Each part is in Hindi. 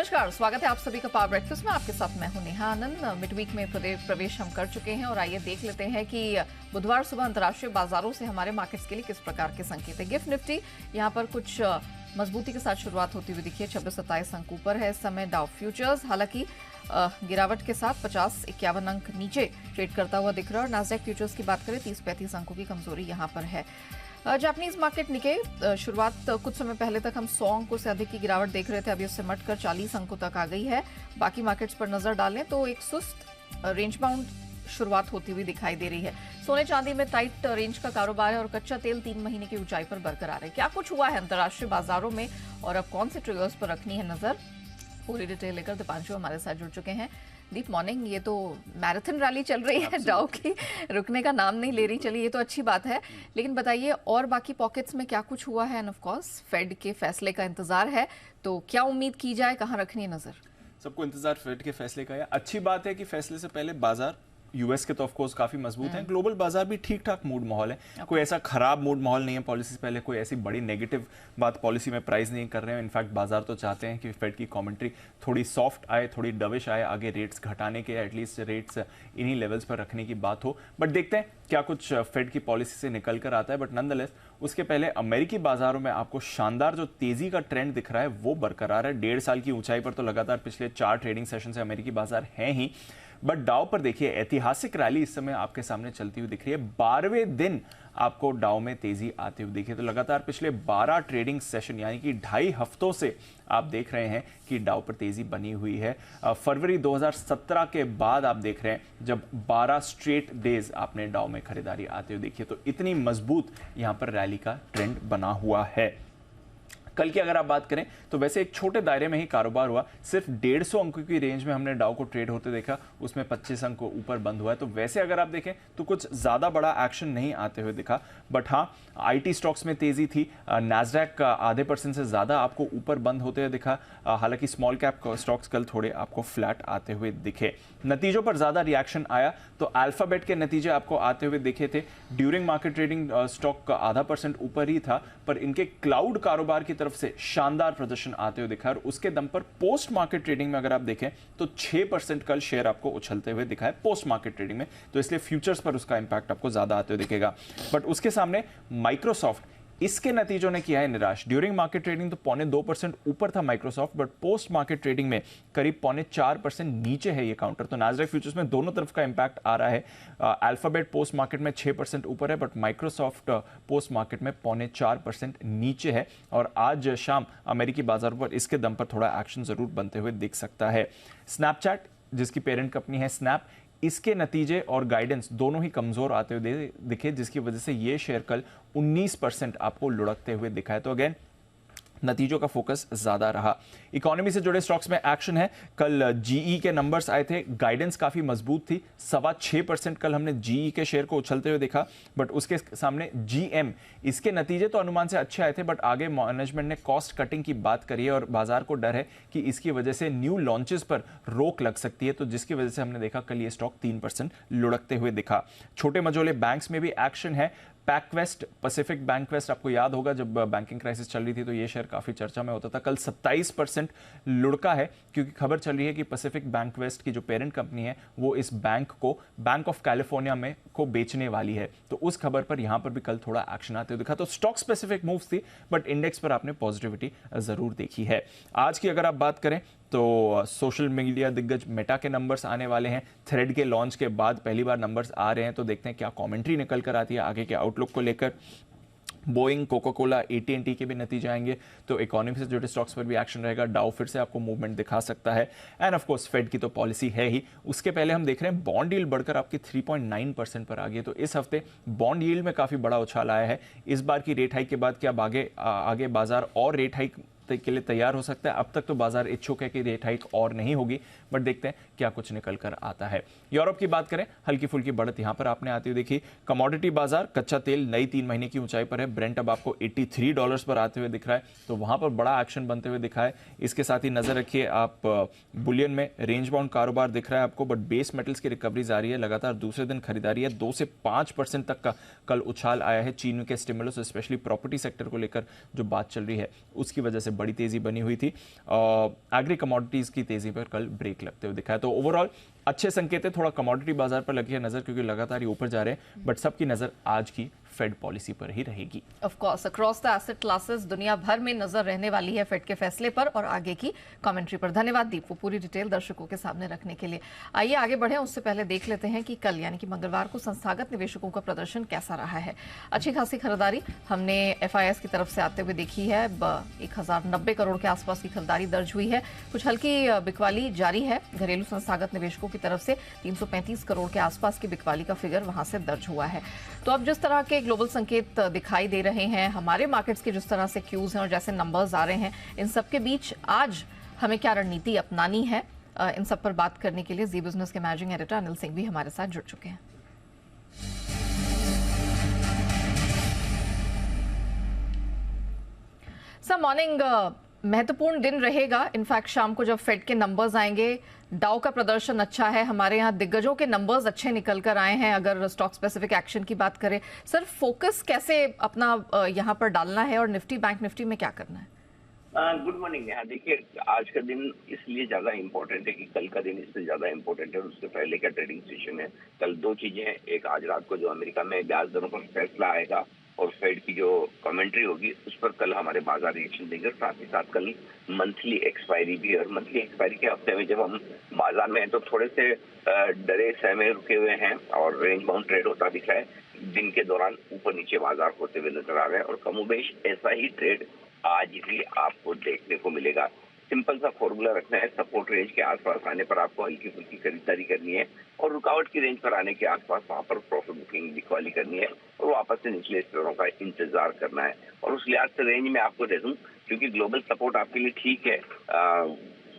नमस्कार, स्वागत है आप सभी का पावर ब्रेकफास्ट में। आपके साथ मैं हूं नेहा आनंद। मिड वीक में प्रवेश हम कर चुके हैं और आइए देख लेते हैं कि बुधवार सुबह अंतर्राष्ट्रीय बाजारों से हमारे मार्केट्स के लिए किस प्रकार के संकेत है। गिफ्ट निफ्टी यहां पर कुछ मजबूती के साथ शुरुआत होती हुई दिखी है। 26-27 अंक ऊपर है इस समय डाउ फ्यूचर्स, हालांकि गिरावट के साथ 50-51 अंक नीचे ट्रेड करता हुआ दिख रहा है। और नास्डैक फ्यूचर्स की बात करें 30-35 अंकों की कमजोरी यहां पर है। जापानीज मार्केट निके शुरुआत कुछ समय पहले तक हम 100 अंकों से अधिक की गिरावट देख रहे थे, अभी उससे मटकर 40 अंकों तक आ गई है। बाकी मार्केट्स पर नजर डालें तो एक सुस्त रेंज बाउंड शुरुआत होती हुई दिखाई दे रही है। सोने चांदी में टाइट रेंज का कारोबार है और कच्चा तेल 3 महीने की ऊंचाई पर बरकरार है। क्या कुछ हुआ है अंतर्राष्ट्रीय बाजारों में और अब कौन से ट्रिगर्स पर रखनी है नजर, पूरी डिटेल लेकर दीपांशु हमारे साथ जुड़ चुके हैं। दीप मॉर्निंग, ये तो मैराथन रैली चल रही है, डाउ की रुकने का नाम नहीं ले रही। चलिए ये तो अच्छी बात है, लेकिन बताइए और बाकी पॉकेट्स में क्या कुछ हुआ है। एंड ऑफ कोर्स फेड के फैसले का इंतजार है, तो क्या उम्मीद की जाए, कहाँ रखनी है नजर? सबको इंतजार फेड के फैसले का है। अच्छी बात है कि फैसले से पहले बाजार यूएस के तो ऑफ कोर्स काफी मजबूत हैं, ग्लोबल बाजार भी ठीक ठाक मूड माहौल है। कोई ऐसा खराब मूड माहौल नहीं है पॉलिसी से पहले, कोई ऐसी बड़ी नेगेटिव बात पॉलिसी में प्राइस नहीं कर रहे हैं। इनफैक्ट बाजार तो चाहते हैं कि फेड की कमेंट्री थोड़ी सॉफ्ट आए, थोड़ी डविश आए, आगे रेट्स घटाने के, एटलीस्ट रेट्स इन्हीं लेवल्स पर रखने की बात हो। बट देखते हैं क्या कुछ फेड की पॉलिसी से निकल कर आता है। बट नॉनदलेस उसके पहले अमेरिकी बाजारों में आपको शानदार जो तेजी का ट्रेंड दिख रहा है वो बरकरार है। 1.5 साल की ऊंचाई पर तो लगातार पिछले 4 ट्रेडिंग सेशन से अमेरिकी बाजार हैं ही। बट डाउ पर देखिए ऐतिहासिक रैली इस समय आपके सामने चलती हुई दिख रही है। 12वें दिन आपको डाउ में तेजी आती हुई दिखी। तो लगातार पिछले 12 ट्रेडिंग सेशन यानी कि 2.5 हफ्तों से आप देख रहे हैं कि डाउ पर तेजी बनी हुई है। फरवरी 2017 के बाद आप देख रहे हैं जब 12 स्ट्रेट डेज आपने डाउ में खरीदारी आते हुए देखी। तो इतनी मजबूत यहां पर रैली का ट्रेंड बना हुआ है। कल की अगर आप बात करें तो वैसे एक छोटे दायरे में ही कारोबार हुआ, सिर्फ 150 अंकों की रेंज में हमने डाउ को ट्रेड होते देखा, उसमें 25 अंक ऊपर बंद हुआ है। तो वैसे अगर आप देखें तो कुछ ज्यादा बड़ा एक्शन नहीं आते हुए दिखा। बट हाँ, आईटी स्टॉक्स में तेजी थी। नैस्डैक का आधे % से ज्यादा आपको ऊपर बंद होते हुए दिखा। हालांकि स्मॉल कैप स्टॉक्स कल थोड़े आपको फ्लैट आते हुए दिखे। नतीजों पर ज्यादा रिएक्शन आया तो अल्फाबेट के नतीजे आपको आते हुए दिखे थे। ड्यूरिंग मार्केट ट्रेडिंग स्टॉक का आधा % ऊपर ही था, पर इनके क्लाउड कारोबार की तरफ से शानदार प्रदर्शन आते हुए दिखा। और उसके दम पर पोस्ट मार्केट ट्रेडिंग में अगर आप देखें तो 6% कल शेयर आपको उछलते हुए दिखा है पोस्ट मार्केट ट्रेडिंग में। तो इसलिए फ्यूचर्स पर उसका इंपैक्ट आपको ज्यादा आते हुए दिखेगा। बट उसके सामने माइक्रोसॉफ्ट, इसके नतीजों ने किया है निराश। ड्यूरिंग मार्केट ट्रेडिंग तो 0.25% ऊपर था Microsoft, but post market trading में करीब 0.4% नीचे है ये काउंटर। तो नास्डैक फ्यूचर्स में दोनों तरफ का इंपैक्ट आ रहा है। अल्फाबेट पोस्ट मार्केट में 6% ऊपर है, बट माइक्रोसॉफ्ट पोस्ट मार्केट में 0.4% नीचे है। और आज शाम अमेरिकी बाजारों पर इसके दम पर थोड़ा एक्शन जरूर बनते हुए दिख सकता है। स्नैपचैट, जिसकी पेरेंट कंपनी है स्नैप, इसके नतीजे और गाइडेंस दोनों ही कमजोर आते हुए दिखे, जिसकी वजह से ये शेयर कल 19% आपको लुढ़कते हुए दिखा है। तो अगेन नतीजों का फोकस ज्यादा रहा। इकोनॉमी से जुड़े स्टॉक्स में एक्शन है। कल जीई के नंबर्स आए थे, गाइडेंस काफी मजबूत थी। 6.25% कल हमने जीई के शेयर को उछलते हुए देखा। बट उसके सामने जीएम, इसके नतीजे तो अनुमान से अच्छे आए थे, बट आगे मैनेजमेंट ने कॉस्ट कटिंग की बात करी है और बाजार को डर है कि इसकी वजह से न्यू लॉन्चेस पर रोक लग सकती है। तो जिसकी वजह से हमने देखा कल ये स्टॉक 3% लुढ़कते हुए दिखा। छोटे मझोले बैंक्स में भी एक्शन है। पैकवेस्ट, पैसिफिक बैंकवेस्ट, आपको याद होगा जब बैंकिंग क्राइसिस चल रही थी तो ये शेयर काफी चर्चा में होता था। कल 27% लुढ़का है, क्योंकि खबर चल रही है कि पैसिफिक बैंकवेस्ट की जो पेरेंट कंपनी है वो इस बैंक को बैंक ऑफ कैलिफोर्निया में को बेचने वाली है। तो उस खबर पर यहां पर भी कल थोड़ा एक्शन आते हुए दिखा। तो स्टॉक स्पेसिफिक मूव्स थी, बट इंडेक्स पर आपने पॉजिटिविटी जरूर देखी है। आज की अगर आप बात करें तो सोशल मीडिया दिग्गज मेटा के नंबर्स आने वाले हैं। थ्रेड के लॉन्च के बाद पहली बार नंबर्स आ रहे हैं, तो देखते हैं क्या कमेंट्री निकल कर आती है आगे के आउटलुक को लेकर। बोइंग, कोका कोला, AT&T के भी नतीजे आएंगे, तो इकोनॉमी से जुड़े स्टॉक्स पर भी एक्शन रहेगा। डाउ फिर से आपको मूवमेंट दिखा सकता है। एंड ऑफ कोर्स फेड की तो पॉलिसी है ही। उसके पहले हम देख रहे हैं बॉन्ड यील्ड बढ़कर आपकी 3.9% पर आ गई। तो इस हफ्ते बॉन्ड यील्ड में काफी बड़ा उछाल आया है। इस बार की रेट हाइक के बाद क्या आगे बाजार और रेट हाइक के लिए तैयार हो सकता है? अब तक तो बाजार इच्छुक है कि रेट हाइक और नहीं होगी, बट देखते हैं क्या कुछ निकल कर आता है। यूरोप की बात करें, हल्की फुल्की बढ़त यहां पर आपने आती हुई देखी। कमोडिटी बाजार, कच्चा तेल नई 3 महीने की ऊंचाई पर है। ब्रेंट अब आपको $83 पर आते हुए दिख रहा है, तो वहां पर बड़ा एक्शन बनते हुए दिखा है। इसके साथ ही नजर रखिए आप बुलियन में रेंज बाउंड कारोबार दिख रहा है आपको, बट बेस मेटल्स की रिकवरी जारी है। लगातार दूसरे दिन खरीदारी है। 2 से 5% तक का कल उछाल आया है। चीन के स्टिमुलस, स्पेशली प्रॉपर्टी सेक्टर को लेकर जो बात चल रही है उसकी वजह से बड़ी तेजी बनी हुई थी। एग्री कमोडिटीज की तेजी पर कल ब्रेक लगते हुए दिखा है। तो ओवरऑल अच्छे संकेत है। थोड़ा कमोडिटी बाजार पर लगी है नजर, क्योंकि लगातार ये ऊपर जा रहे हैं, बट सबकी नजर आज की फेड पॉलिसी पर ही रहेगी। Of course across the asset classes दुनिया भर में नजर रहने वाली है फेड के फैसले पर और आगे की कमेंट्री पर। धन्यवाद दीप, वो पूरी डिटेल दर्शकों के सामने रखने के लिए। आइए आगे बढ़े, उससे पहले देख लेते हैं कि कल यानी कि मंगलवार को संस्थागत निवेशकों का प्रदर्शन कैसा रहा है। अच्छी खासी खरीदारी हमने FIS की तरफ से आते हुए देखी है। 1090 करोड़ के आसपास की खरीदारी दर्ज हुई है। कुछ हल्की बिकवाली जारी है। घरेलू संस्थागत निवेशकों की तरफ से 335 करोड़ के आसपास की बिकवाली का फिगर वहां से दर्ज हुआ है। तो अब जिस तरह के ग्लोबल संकेत दिखाई दे रहे हैं, हमारे मार्केट्स के जिस तरह से क्यूज हैं और जैसे नंबर्स आ रहे हैं, इन सब के बीच आज हमें क्या रणनीति अपनानी है, इन सब पर बात करने के लिए जी बिजनेस के मैनेजिंग एडिटर अनिल सिंह भी हमारे साथ जुड़ चुके हैं। सर मॉर्निंग, महत्वपूर्ण दिन रहेगा। इनफैक्ट शाम को जब फेड के नंबर्स आएंगे, डाउ का प्रदर्शन अच्छा है, हमारे यहाँ दिग्गजों के नंबर्स अच्छे निकल कर आए हैं। अगर स्टॉक स्पेसिफिक एक्शन की बात करें, सर फोकस कैसे अपना यहाँ पर डालना है और निफ्टी बैंक निफ्टी में क्या करना है? Good morning. यहाँ देखिए, आज का दिन इसलिए ज्यादा इम्पोर्टेंट है कि कल का दिन इससे ज्यादा इम्पोर्टेंट है और उससे पहले का ट्रेडिंग सेशन है। कल दो चीजें हैं, एक आज रात को जो अमेरिका में ब्याज दरों पर फैसला आएगा और फेड की जो कमेंट्री होगी उस पर कल हमारे बाजार रिएक्शन देंगे। साथ ही साथ कल मंथली एक्सपायरी भी है और मंथली एक्सपायरी के हफ्ते में जब हम बाजार में हैं तो थोड़े से डरे सहमे रुके हुए हैं और रेंज बाउंड ट्रेड होता दिखा है। दिन के दौरान ऊपर नीचे बाजार होते हुए नजर आ रहे हैं और कमोबेश ऐसा ही ट्रेड आज भी आपको देखने को मिलेगा। सिंपल सा फॉर्मूला रखना है, सपोर्ट रेंज के आसपास आने पर आपको हल्की फुल्की खरीदारी करनी है और रुकावट की रेंज पर आने के आसपास वहां पर प्रॉफिट बुकिंग बिकवाली करनी है और वापस से निचले स्तरों का इंतजार करना है। और उस लिहाज से रेंज में आपको दे दूं, क्योंकि ग्लोबल सपोर्ट आपके लिए ठीक है,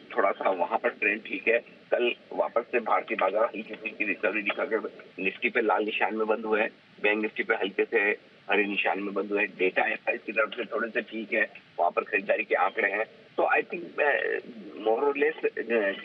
थोड़ा सा वहां पर ट्रेंड ठीक है। कल वापस से भारतीय बाजार हल्की फुल्की रिकवरी दिखाकर निफ्टी पे लाल निशान में बंद हुए, बैंक निफ्टी पे हल्के से हरे निशान में बंद हुए। डेटा FIS की तरफ से थोड़े से ठीक है, वहां पर खरीदारी के आंकड़े हैं। तो आई थिंक मोर और लेस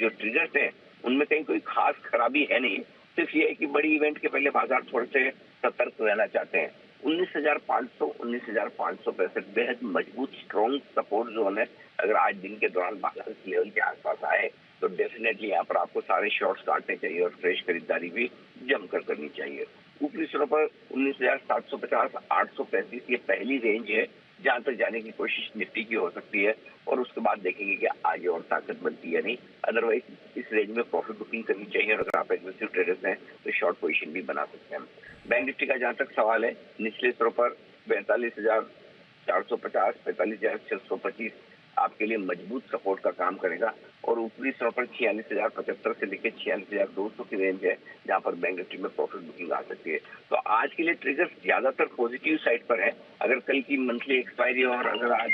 जो ट्रिगर्स हैं उनमें कहीं कोई खास खराबी है नहीं। सिर्फ ये है कि बड़ी इवेंट के पहले बाजार थोड़े से सतर्क रहना चाहते हैं। 19,500 19,565 बेहद मजबूत स्ट्रॉन्ग सपोर्ट जोन है। अगर आज दिन के दौरान बाजार इस लेवल के आसपास आए तो डेफिनेटली यहाँ पर आपको सारे शॉर्ट्स काटने चाहिए और फ्रेश खरीदारी भी जमकर करनी चाहिए। ऊपरी स्तरों पर 19,750 835 ये पहली रेंज है जहां तक जाने की कोशिश निफ्टी की हो सकती है और उसके बाद देखेंगे कि आगे और ताकत बनती है नहीं। अदरवाइज इस रेंज में प्रॉफिट बुकिंग करनी चाहिए और अगर आप एग्रेसिव ट्रेडर्स हैं तो शॉर्ट पोजीशन भी बना सकते हैं। बैंक निफ्टी का जहां तक सवाल है, निचले स्तरों पर 45,450 45,625 आपके लिए मजबूत सपोर्ट का काम करेगा और ऊपरी स्तरों पर 46,075 से लेकर 46,200 की रेंज है जहां पर बैंक निफ्टी में प्रॉफिट बुकिंग आ सकती है। तो आज के लिए ट्रिगर्स ज्यादातर पॉजिटिव साइड पर है। अगर कल की मंथली एक्सपायरी और अगर आज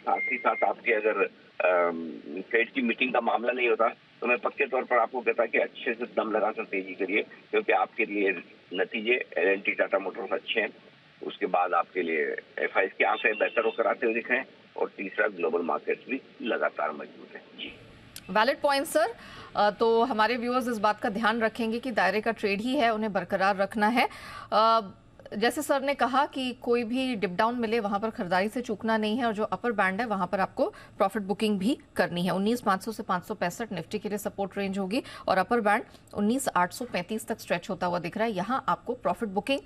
साथ ही साथ आपके अगर फेड की मीटिंग का मामला नहीं होता तो मैं पक्के तौर पर आपको कहता कि अच्छे से दम लगाकर तेजी करिए, क्योंकि आपके लिए नतीजे L&T टाटा मोटर्स अच्छे हैं, उसके बाद आपके लिए FIS के आंकड़े बेहतर होकर आते हुए दिख रहे हैं और तीसरा ग्लोबल मार्केट्स भी लगातार मजबूत है। जी वैलिड पॉइंट सर। तो हमारे व्यूअर्स इस बात का ध्यान रखेंगे कि दायरे का ट्रेड ही है, उन्हें बरकरार रखना है। जैसे सर ने कहा कि कोई भी डिप डाउन मिले वहां पर खरीदारी से चूकना नहीं है और जो अपर बैंड है वहां पर आपको प्रॉफिट बुकिंग भी करनी है। 19,500 से 565 निफ्टी के लिए सपोर्ट रेंज होगी और अपर बैंड 19,835 तक स्ट्रेच होता हुआ दिख रहा है। यहाँ आपको प्रॉफिट बुकिंग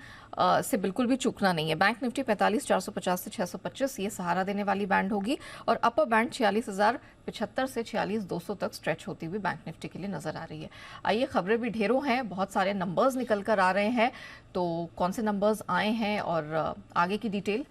से बिल्कुल भी चूकना नहीं है। बैंक निफ्टी 45,450 से 625 ये सहारा देने वाली बैंड होगी और अपर बैंड 46,075 से 46,200 तक स्ट्रेच होती हुई बैंक निफ्टी के लिए नजर आ रही है। आइए, खबरें भी ढेरों हैं, बहुत सारे नंबर्स निकल कर आ रहे हैं, तो कौन से नंबर्स आए हैं और आगे की डिटेल,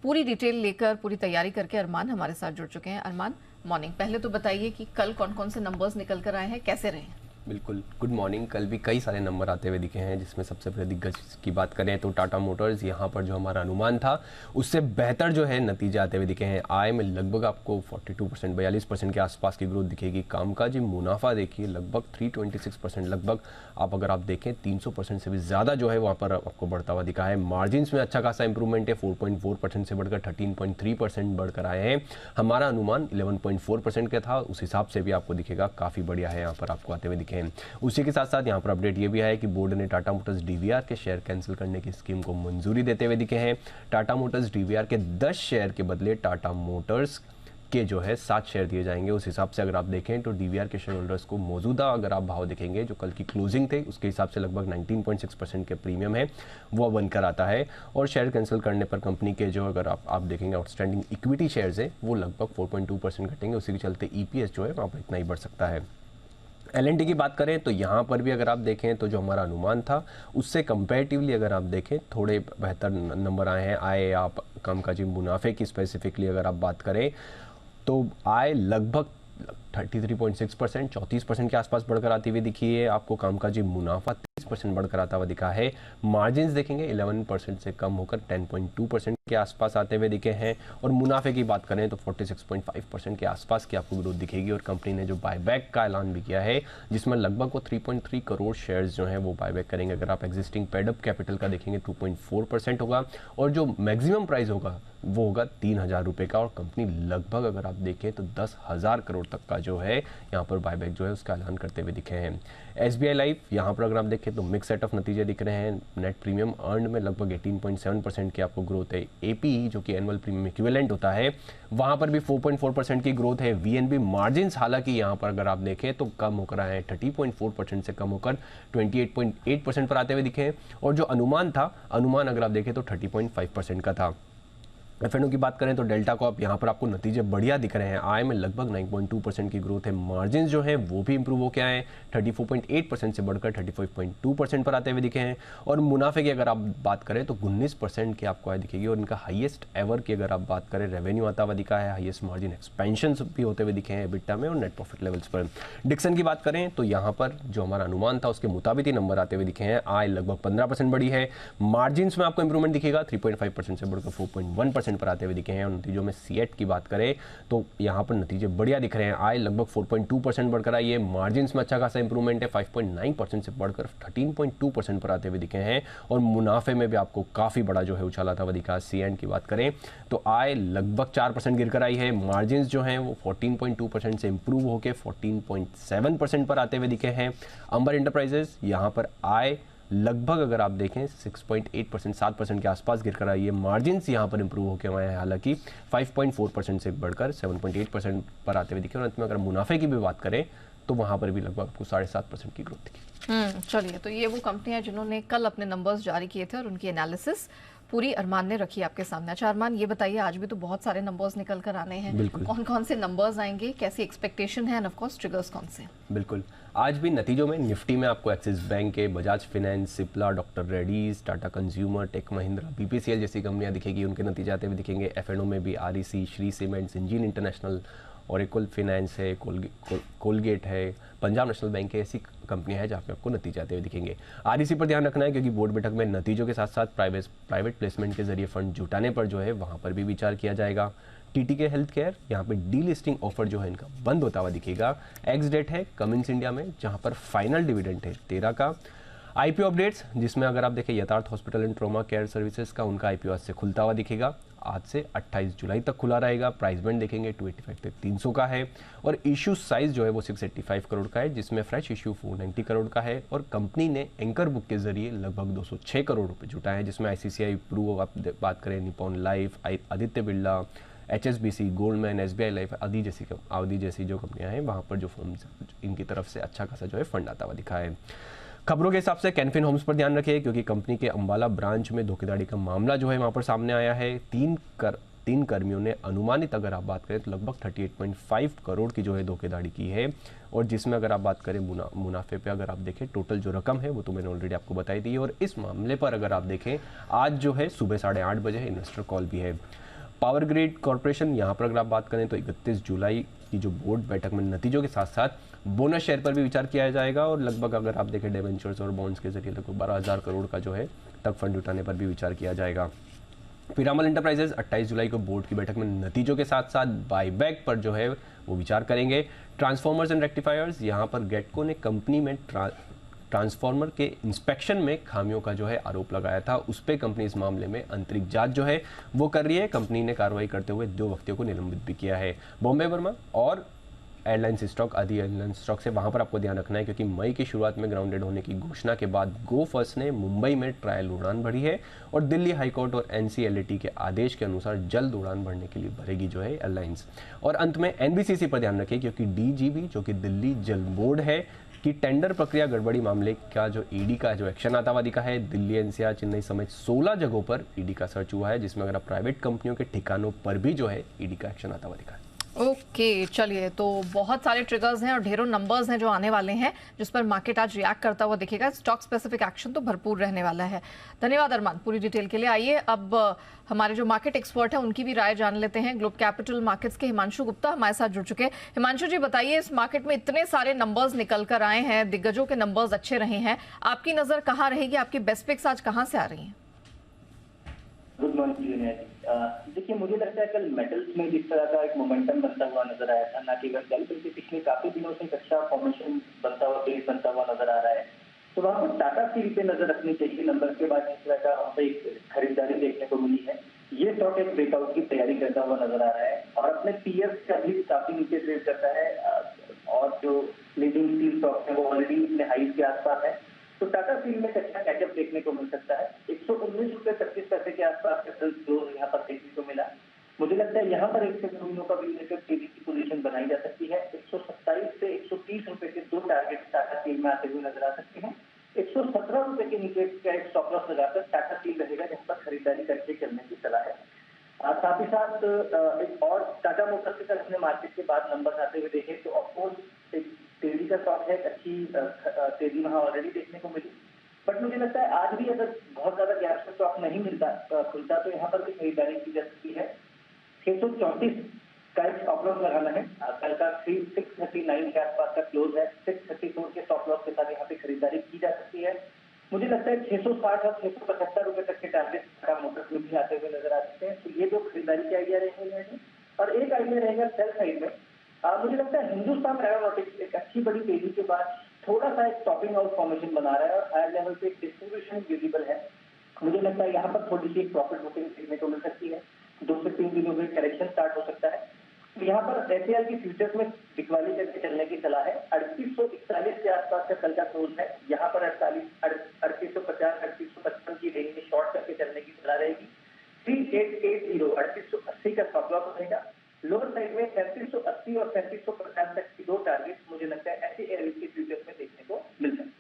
पूरी डिटेल लेकर पूरी तैयारी करके अरमान हमारे साथ जुड़ चुके हैं। अरमान मॉर्निंग, पहले तो बताइए कि कल कौन कौन से नंबर्स निकल कर आए हैं, कैसे रहे? बिल्कुल, गुड मॉर्निंग। कल भी कई सारे नंबर आते हुए दिखे हैं, जिसमें सबसे पहले दिग्गज की बात करें तो टाटा मोटर्स, यहाँ पर जो हमारा अनुमान था उससे बेहतर जो है नतीजे आते हुए दिखे हैं। आय में लगभग आपको 42% 42% के आसपास की ग्रोथ दिखेगी। कामकाजी मुनाफा देखिए लगभग 326%, लगभग आप देखें 300% से भी ज़्यादा जो है वहाँ पर आपको बढ़ता हुआ दिखा है। मार्जिन्स में अच्छा खासा इंप्रूवमेंट है, 4.4% से बढ़कर 13.3% बढ़कर आए हैं। हमारा अनुमान 11.4% का था, उस हिसाब से भी आपको दिखेगा काफ़ी बढ़िया है यहाँ पर आपको आते हुए दिखे। उसी के साथ साथ यहाँ पर अपडेट ये भी है कि बोर्ड ने टाटा मोटर्स DVR के शेयर कैंसिल करने की स्कीम को मंजूरी देते हुए दिखे हैं। टाटा मोटर्स DVR के 10 शेयर के बदले टाटा मोटर्स के जो है 7 शेयर दिए जाएंगे। उस हिसाब से अगर आप देखें तो डीवीआर के शेयर होल्डर्स को मौजूदा अगर आप भाव देखेंगे जो कल की क्लोजिंग थे उसके हिसाब से लगभग 19.6% के प्रीमियम है वो बनकर आता है। और शेयर कैंसिल करने पर कंपनी के जो अगर आप देखेंगे आउटस्टैंडिंग इक्विटी शेयर्स है वो लगभग 4.2% घटेंगे। उसी के चलते ईपीएस जो है वहाँ पर इतना ही बढ़ सकता है। एलएनटी की बात करें तो यहाँ पर भी अगर आप देखें तो जो हमारा अनुमान था उससे कंपैरेटिवली अगर आप देखें थोड़े बेहतर नंबर आए हैं। आए आप कामकाजी मुनाफे की स्पेसिफिकली अगर आप बात करें तो आय लगभग 33.6% 34% के आसपास बढ़कर आती हुई दिखी है। आपको कामकाजी मुनाफा 30% बढ़कर आता हुआ दिखा है। मार्जिन्स देखेंगे 11% से कम होकर 10.2% के आसपास आते हुए दिखे हैं। और मुनाफे की बात करें तो 46.5% के आसपास की आपको ग्रोथ दिखेगी। और कंपनी ने जो बायबैक का ऐलान भी किया है जिसमें लगभग वो 3.3 करोड़ शेयर्स जो हैं वो बायबैक करेंगे। अगर आप एग्जिस्टिंग पेडअप कैपिटल का देखेंगे 2.4% होगा और जो मैक्सिमम प्राइस होगा वो होगा 3,000 रुपये का। और कंपनी लगभग अगर आप देखें तो 10,000 करोड़ तक का जो है यहाँ पर बायबैक जो है उसका ऐलान करते हुए दिखे हैं। एसबीआई लाइफ यहाँ पर अगर आप देखें तो मिक्स सेट ऑफ नतीजे दिख रहे हैं। नेट प्रीमियम अर्न में लगभग 18.7% की आपको ग्रोथ है। एपीई जो कि एनुअल प्रीमियम इक्विवेलेंट होता है वहाँ पर भी 4.4% की ग्रोथ है। वीएनबी मार्जिन्स हालांकि यहाँ पर अगर आप देखें तो कम होकर आए हैं 30.4% से कम होकर 28.8% पर आते हुए दिखे हैं। और जो अनुमान अगर आप देखें तो 30.5% का था। एफएनओ की बात करें तो डेल्टा को आप यहाँ पर आपको नतीजे बढ़िया दिख रहे हैं। आय में लगभग 9.2% की ग्रोथ है। मार्जिन जो है वो भी इंप्रूव होकर आए हैं 34.8% से बढ़कर 35.2% पर आते हुए दिखे हैं। और मुनाफे की अगर आप बात करें तो 19% की आपको आय दिखेगी। और इनका हाईएस्ट एवर की अगर आप बात करें रेवेन्यू आता हुआ दिखा है। हाईएस्ट मार्जिन एक्सपेंशन भी होते हुए दिखे हैं एबिटा में और नेट प्रॉफिट लेवल्स पर। डिक्सन की बात करें तो यहाँ पर जो हमारा अनुमान था उसके मुताबिक ही नंबर आते हुए दिखे हैं। आय लगभग 15% बढ़ी है। मार्जिन में आपको इंप्रूवमेंट दिखेगा 3.5% से बढ़कर 4.1% पर आते हुए दिखे हैं। और नतीजों में सीएट की बात करें तो यहाँ पर नतीजे बढ़िया दिख रहे हैं। आय लगभग 4.2% बढ़कर आई है। मार्जिन में अच्छा खासा इंप्रूवमेंट है 5.9% से बढ़कर 13.2% पर आते हुए दिखे हैं। और मुनाफे में भी आपको काफी बड़ा जो है उछाल आता हुआ दिखा। सीएंड की बात करें तो आय लगभग 4% गिरकर आई है। मार्जिन जो हैं वो 14.2% से इंप्रूव होकर 14.7% पर आते हुए दिखे हैं। अंबर इंटरप्राइजेस यहाँ पर आय लगभग अगर आप देखें 6.8% 7% के आसपास गिरकर आई है। मार्जिन्स यहाँ पर इंप्रूव होकर आए हैं हालांकि 5.4% से बढ़कर 7.8% पर आते हुए दिखे। और अंत में अगर मुनाफे की भी बात करें तो वहाँ पर भी लगभग आपको 7.5% की ग्रोथ दिखी। चलिए, तो ये वो कंपनियां जिन्होंने कल अपने नंबर्स जारी किए थे और उनकी एनालिसिस पूरी अरमान ने रखी आपके सामने। अच्छा अरमान, ये बताइए आज भी तो बहुत सारे नंबर्स निकल कर आने हैं। कौन कौन से नंबर्स आएंगे, कैसी एक्सपेक्टेशन है, एंड ऑफ कोर्स ट्रिगर्स कौन से? बिल्कुल, आज भी नतीजों में निफ्टी में आपको एक्सिस बैंक के, Bajaj finance, Cipla, doctor Reddy's, Tata consumer, Tech Mahindra, BPCL जैसी कंपनियां दिखेगी, उनके नतीजे आते हुए दिखेंगे। एफएनओ में भी REC, Shri cements, engine international, Oracle finance है, कोलगेट है, पंजाब नेशनल बैंक है, ऐसी कंपनियां हैं जहाँ पे आपको नतीजे आते हुए दिखेंगे। आरईसी पर ध्यान रखना है क्योंकि बोर्ड बैठक में नतीजों के साथ साथ प्राइवेट प्लेसमेंट के जरिए फंड जुटाने पर जो है वहाँ पर भी विचार किया जाएगा। टीटीके हेल्थ केयर, यहाँ पे डी लिस्टिंग ऑफर जो है इनका बंद होता हुआ दिखेगा। एक्स डेट है कमिंस इंडिया में जहाँ पर फाइनल डिविडेंड है 13 का। आईपीओ अपडेट्स जिसमें अगर आप देखें यथार्थ hospital and trauma care services का, उनका आईपीओ आज से खुलता हुआ दिखेगा। आज से 28 जुलाई तक खुला रहेगा। प्राइस बैंड देखेंगे 285 से 300 का है। और इशू साइज जो है वो 685 करोड़ का है जिसमें फ्रेश इशू 490 करोड़ का है। और कंपनी ने एंकर बुक के जरिए लगभग 206 करोड़ रुपए जुटाए हैं जिसमें आईसीसीआई प्रू, आप बात करें Nippon life, Aditya Birla, HSBC, Goldman, SBI life आदि जैसी जो कंपनियां हैं वहाँ पर जो फर्म्स इनकी तरफ से अच्छा खासा जो है फंड आता हुआ दिखा है। खबरों के हिसाब से कैनफिन होम्स पर ध्यान रखिए क्योंकि कंपनी के अंबाला ब्रांच में धोखाधड़ी का मामला जो है वहाँ पर सामने आया है। तीन कर्मियों ने अनुमानित अगर आप बात करें तो लगभग 38.5 करोड़ की जो है धोखाधड़ी की है। और जिसमें अगर आप बात करें मुनाफे पे अगर आप देखें टोटल जो रकम है वो तो मैंने ऑलरेडी आपको बताई दी है। और इस मामले पर अगर आप देखें आज जो है सुबह 8:30 बजे इन्वेस्टर कॉल भी है। पावर ग्रिड कॉर्पोरेशन, यहाँ पर अगर आप बात करें तो 31 जुलाई की जो बोर्ड बैठक में नतीजों के साथ साथ बोनस शेयर पर भी विचार किया जाएगा। और लगभग अगर आप देखें डिबेंचर्स और बॉन्ड्स के जरिए लगभग 12,000 करोड़ का जो है तक फंड उठाने पर भी विचार किया जाएगा। पिरामल इंटरप्राइजेज 28 जुलाई को बोर्ड की बैठक में नतीजों के साथ साथ बायबैक पर जो है वो विचार करेंगे। ट्रांसफॉर्मर्स एंड रेक्टिफायर्स, यहाँ पर गेटको ने कंपनी में ट्रांसफार्मर के इंस्पेक्शन में खामियों का जो है आरोप लगाया था। उस पर कंपनी इस मामले में आंतरिक जांच जो है वो कर रही है। कंपनी ने कार्रवाई करते हुए 2 व्यक्तियों को निलंबित भी किया है। बॉम्बे वर्मा और एयरलाइंस स्टॉक, आदि एयरलाइंस स्टॉक से, वहाँ पर आपको ध्यान रखना है क्योंकि मई की शुरुआत में ग्राउंडेड होने की घोषणा के बाद गो फर्स्ट ने मुंबई में ट्रायल उड़ान भरी है और दिल्ली हाईकोर्ट और एनसीएलटी के आदेश के अनुसार जल्द उड़ान भरने के लिए भरेगी जो है एयरलाइंस। और अंत में एनबीसीसी पर ध्यान रखिए क्योंकि डीजीबी जो कि दिल्ली जल बोर्ड है कि टेंडर प्रक्रिया गड़बड़ी मामले का जो ईडी का जो एक्शन आता हुआ दिखा है, दिल्ली, एनसीआर, चेन्नई समेत 16 जगहों पर ईडी का सर्च हुआ है, जिसमें अगर आप प्राइवेट कंपनियों के ठिकानों पर भी जो है ईडी का एक्शन आता हुआ दिखा है। ओके, चलिए, तो बहुत सारे ट्रिगर्स हैं और ढेरों नंबर्स हैं जो आने वाले हैं जिस पर मार्केट आज रिएक्ट करता हुआ दिखेगा। स्टॉक स्पेसिफिक एक्शन तो भरपूर रहने वाला है। धन्यवाद अरमान पूरी डिटेल के लिए। आइए अब हमारे जो मार्केट एक्सपर्ट हैं उनकी भी राय जान लेते हैं। ग्लोब कैपिटल मार्केट्स के हिमांशु गुप्ता हमारे साथ जुड़ चुके हैं। हिमांशु जी, बताइए, इस मार्केट में इतने सारे नंबर्स निकल कर आए हैं, दिग्गजों के नंबर्स अच्छे रहे हैं, आपकी नजर कहाँ रहेगी? आपकी बेस्ट पिक्स आज कहाँ से आ रही हैं? Good morning. देखिए, मुझे लगता है कल मेटल्स में जिस तरह का एक मोमेंटम बनता हुआ नजर आया था, ना केवल कल बल्कि पिछले काफी दिनों से एक अच्छा फॉर्मेशन बनता हुआ, बेस बनता हुआ नजर आ रहा है। तो वहाँ पर टाटा स्टील पे नजर रखनी चाहिए। नंबर के बाद जिस तरह का वहाँ पे एक खरीदारी देखने को मिली है, ये स्टॉक एक ब्रेकआउट की तैयारी करता हुआ नजर आ रहा है और अपने पीएस से अभी काफी नीचे ट्रेड करता है और जो लीडिंग स्टील स्टॉक है वो ऑलरेडी अपने हाइज के आसपास है। तो टाटा स्टील में अच्छा कैचअप देखने को मिल सकता है। 119 रुपये 25 पैसे के आसपास का क्लोज यहाँ पर देखने को मिला। मुझे लगता है यहाँ पर 1 से 2 दिनों का भी लेकर तेजी की पोजीशन बनाई जा सकती है। 127 से 130 रुपए के 2 टारगेट टाटा स्टील में आते हुए नजर आ सकते हैं। 117 रुपए के नीचे का एक स्टॉप लॉस लगाकर टाटा स्टील रहेगा जहाँ पर खरीदारी करके चलने की सलाह है। साथ ही साथ एक और टाटा मोटर्स के साथ अपने मार्केट के बाद नंबर आते हुए देखें तो ऑफकोर्स एक तेजी का स्टॉक है, अच्छी तेजी वहाँ ऑलरेडी देखने को मिली। बट मुझे लगता है आज भी अगर बहुत ज्यादा गैप से स्टॉक नहीं खुलता तो यहाँ पर भी खरीदारी की जा सकती है। 634 का एक स्टॉप लॉस लगाना है। कल का 639 के आसपास का क्लोज है। 634 के स्टॉप लॉस के साथ यहाँ पे खरीदारी की जा सकती है। मुझे लगता है 660 और 675 रुपए तक के टारगेट टाटा मोटर्स में भी आते हुए नजर आ सकते हैं। तो ये जो खरीदारी के आइडिया रहेंगे और एक आइडिया रहेगा सेल साइड में। मुझे लगता है हिंदुस्तान एरोनॉटिक्स एक अच्छी बड़ी तेजी के बाद थोड़ा सा एक टॉपिंग आउट फॉर्मेशन बना रहा है और हायर लेवल पे एक डिस्ट्रीब्यूशन विजिबल है। मुझे लगता है यहाँ पर थोड़ी सी प्रॉफिट बुकिंग देखने को मिल सकती है। 2 से 3 दिनों में करेक्शन स्टार्ट हो सकता है। तो यहाँ पर एचएएल की फ्यूचर्स में बिकवाली करके चलने की सलाह है। 3841 के आसपास का कल का क्लोज है। यहाँ पर 3850 3855 की रेंज में शॉर्ट करके चलने की सलाह रहेगी। 3880 3880 का स्टॉप लॉस रहेगा। लोअर साइड में 3780 और 3750 तक की 2 टारगेट मुझे लगता है ऐसे एयरवेज के फ्यूचर्स में देखने को मिल सकते हैं।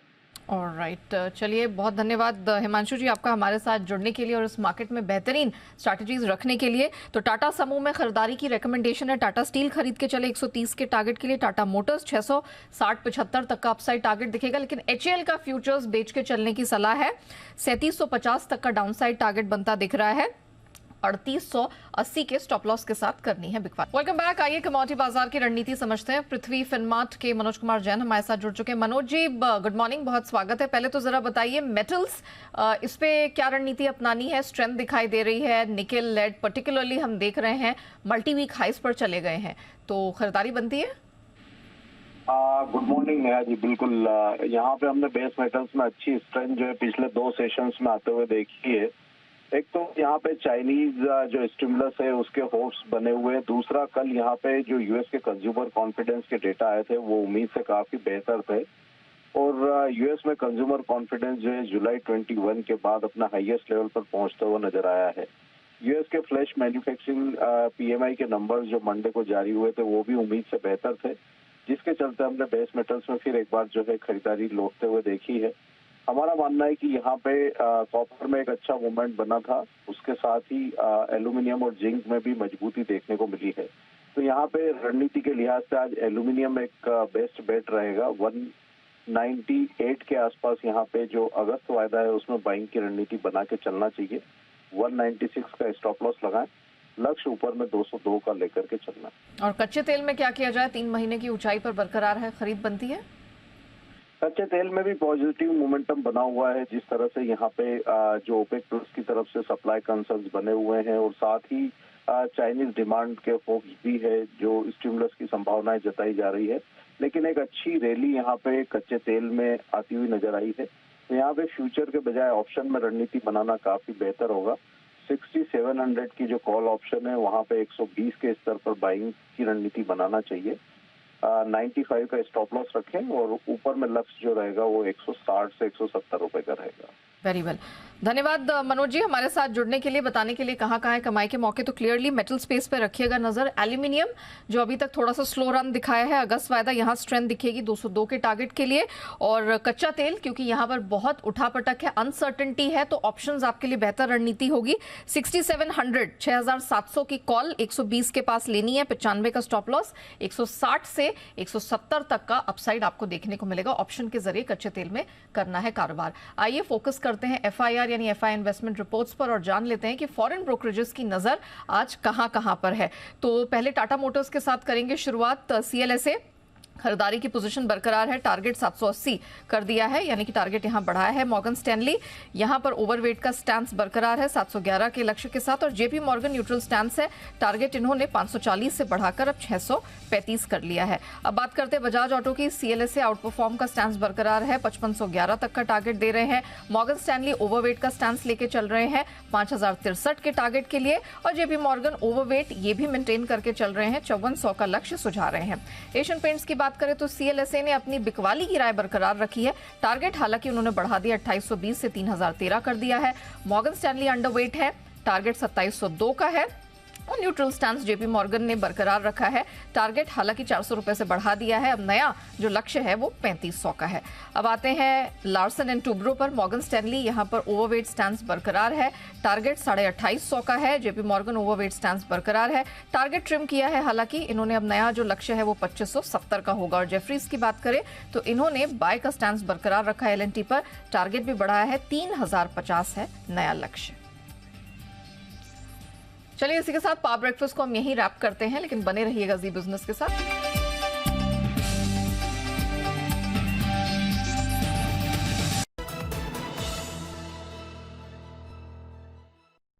ऑलराइट, चलिए, बहुत धन्यवाद हिमांशु जी आपका हमारे साथ जुड़ने के लिए और इस मार्केट में बेहतरीन स्ट्रैटेजीज रखने के लिए। तो टाटा समूह में खरीदारी की रिकमेंडेशन है। टाटा स्टील खरीद के चले 130 के टारगेट के लिए। टाटा मोटर्स 660-75 तक का अपसाइड टारगेट दिखेगा, लेकिन एचएएल का फ्यूचर्स बेच के चलने की सलाह है। 3750 तक का डाउनसाइड टारगेट बनता दिख रहा है। 3880 के स्टॉप लॉस के साथ करनी है बिकवाली। Welcome back. आइए कमोडिटी बाजार की रणनीति समझते हैं। पृथ्वी फिनमार्ट के मनोज कुमार जैन हमारे साथ जुड़ चुके हैं। मनोज जी, गुड मॉर्निंग, बहुत स्वागत है। पहले तो जरा बताइए मेटल्स, इस पे क्या रणनीति अपनानी है? स्ट्रेंथ दिखाई दे रही है। निकेल, लेड पर्टिकुलरली हम देख रहे हैं मल्टी वीक हाइस पर चले गए हैं, तो खरीदारी बनती है? Good morning Neha ji. बिल्कुल, यहाँ पे हमने बेस मेटल्स में अच्छी स्ट्रेंथ जो है पिछले 2 सेशंस में आते हुए देखी है। एक तो यहाँ पे चाइनीज जो स्टिमुलस है उसके होप्स बने हुए हैं। दूसरा, कल यहाँ पे जो यूएस के कंज्यूमर कॉन्फिडेंस के डेटा आए थे वो उम्मीद से काफी बेहतर थे और यूएस में कंज्यूमर कॉन्फिडेंस जो है जुलाई 21 के बाद अपना हाईएस्ट लेवल पर पहुंचता हुआ नजर आया है। यूएस के फ्लैश मैन्युफैक्चरिंग पीएमआई के नंबर्स जो मंडे को जारी हुए थे वो भी उम्मीद से बेहतर थे, जिसके चलते हमने बेस मेटल्स में फिर एक बार जो है खरीदारी लौटते हुए देखी है। हमारा मानना है कि यहाँ पे कॉपर में एक अच्छा मूवमेंट बना था, उसके साथ ही एल्यूमिनियम और जिंक में भी मजबूती देखने को मिली है। तो यहाँ पे रणनीति के लिहाज से आज एल्यूमिनियम एक बेस्ट बेट रहेगा। 198 के आसपास यहाँ पे जो अगस्त वायदा है उसमें बाइंग की रणनीति बना के चलना चाहिए। 196 का स्टॉप लॉस लगाएं। लक्ष्य ऊपर में 202 का लेकर के चलना। और कच्चे तेल में क्या किया जाए? 3 महीने की ऊंचाई पर बरकरार है, खरीद बनती है? कच्चे तेल में भी पॉजिटिव मोमेंटम बना हुआ है। जिस तरह से यहाँ पे जो ओपेक प्लस की तरफ से सप्लाई कंसर्न्स बने हुए हैं और साथ ही चाइनीज डिमांड के फोक्स भी है, जो स्टिमुलस की संभावनाएं जताई जा रही है। लेकिन एक अच्छी रैली यहाँ पे कच्चे तेल में आती हुई नजर आई है। तो यहाँ पे फ्यूचर के बजाय ऑप्शन में रणनीति बनाना काफी बेहतर होगा। 6700 की जो कॉल ऑप्शन है वहाँ पे 120 के स्तर पर बाइंग की रणनीति बनाना चाहिए। 95 का स्टॉप लॉस रखें और ऊपर में लक्ष्य जो रहेगा वो 160 से 170 रुपए का रहेगा। वेरी वेल, धन्यवाद मनोज जी हमारे साथ जुड़ने के लिए, बताने के लिए कहाँ कहाँ है कमाई के मौके। तो क्लियरली मेटल स्पेस पे रखिएगा नजर। एल्यूमिनियम जो अभी तक थोड़ा सा स्लो रन दिखाया है, अगस्त वायदा यहाँ स्ट्रेंथ दिखेगी 202 के टारगेट के लिए। और कच्चा तेल क्योंकि यहाँ पर बहुत उठापटक है, अनसर्टेनिटी है, तो ऑप्शंस आपके लिए बेहतर रणनीति होगी। 6700 6700 की कॉल 120 के पास लेनी है, 95 का स्टॉप लॉस, 160 से 170 तक का अपसाइड आपको देखने को मिलेगा। ऑप्शन के जरिए कच्चे तेल में करना है कारोबार। आइए फोकस करते हैं FIR यानी FI इन्वेस्टमेंट रिपोर्ट्स पर और जान लेते हैं कि फॉरेन ब्रोकरेजेस की नजर आज कहां पर है। तो पहले टाटा मोटर्स के साथ करेंगे शुरुआत। CLSA खरीदारी की पोजीशन बरकरार है, टारगेट 780 कर दिया है, यानी कि टारगेट यहां बढ़ाया है। मॉर्गन स्टैनली यहां पर ओवरवेट का स्टैंस बरकरार है 711 के लक्ष्य के साथ, और JP मॉर्गन न्यूट्रल स्टैंस है, टारगेट इन्होंने 540 से बढ़ाकर अब 635 कर लिया है। अब बात करते हैं बजाज ऑटो की। CLSA आउट परफॉर्म का स्टैंस बरकरार है, 5511 तक का टारगेट दे रहे हैं। मॉर्गन स्टैनली ओवरवेट का स्टैंस लेके चल रहे हैं 5063 के टारगेट के लिए, और JP मॉर्गन ओवरवेट ये भी मेंटेन करके चल रहे हैं, 5400 का लक्ष्य सुझा रहे हैं। एशियन पेंट्स की बात करें तो CLSA ने अपनी बिकवाली की राय बरकरार रखी है, टारगेट हालांकि उन्होंने बढ़ा दिया 2820 से 3013 कर दिया है। मॉर्गन स्टैनली अंडरवेट है, टारगेट 2702 का है, और न्यूट्रल स्टैंस JP मॉर्गन ने बरकरार रखा है, टारगेट हालांकि 400 रुपए से बढ़ा दिया है। अब नया जो लक्ष्य है वो 3500 का है। अब आते हैं लार्सन एंड टुब्रो पर। मॉर्गन स्टैनली यहां पर ओवरवेट स्टैंस बरकरार है, टारगेट 2850 का है। JP मॉर्गन ओवरवेट स्टैंस बरकरार है, टारगेट ट्रिम किया है, हालांकि इन्होंने अब नया जो लक्ष्य है वो 2570 का होगा। और जेफरीज की बात करें तो इन्होंने बाय का स्टैंस बरकरार रखा है LNT पर, टारगेट भी बढ़ाया है, 3050 है नया लक्ष्य। चलिए इसी के साथ पावर ब्रेकफास्ट को हम यहीं रैप करते हैं, लेकिन बने रहिएगा जी बिजनेस के साथ।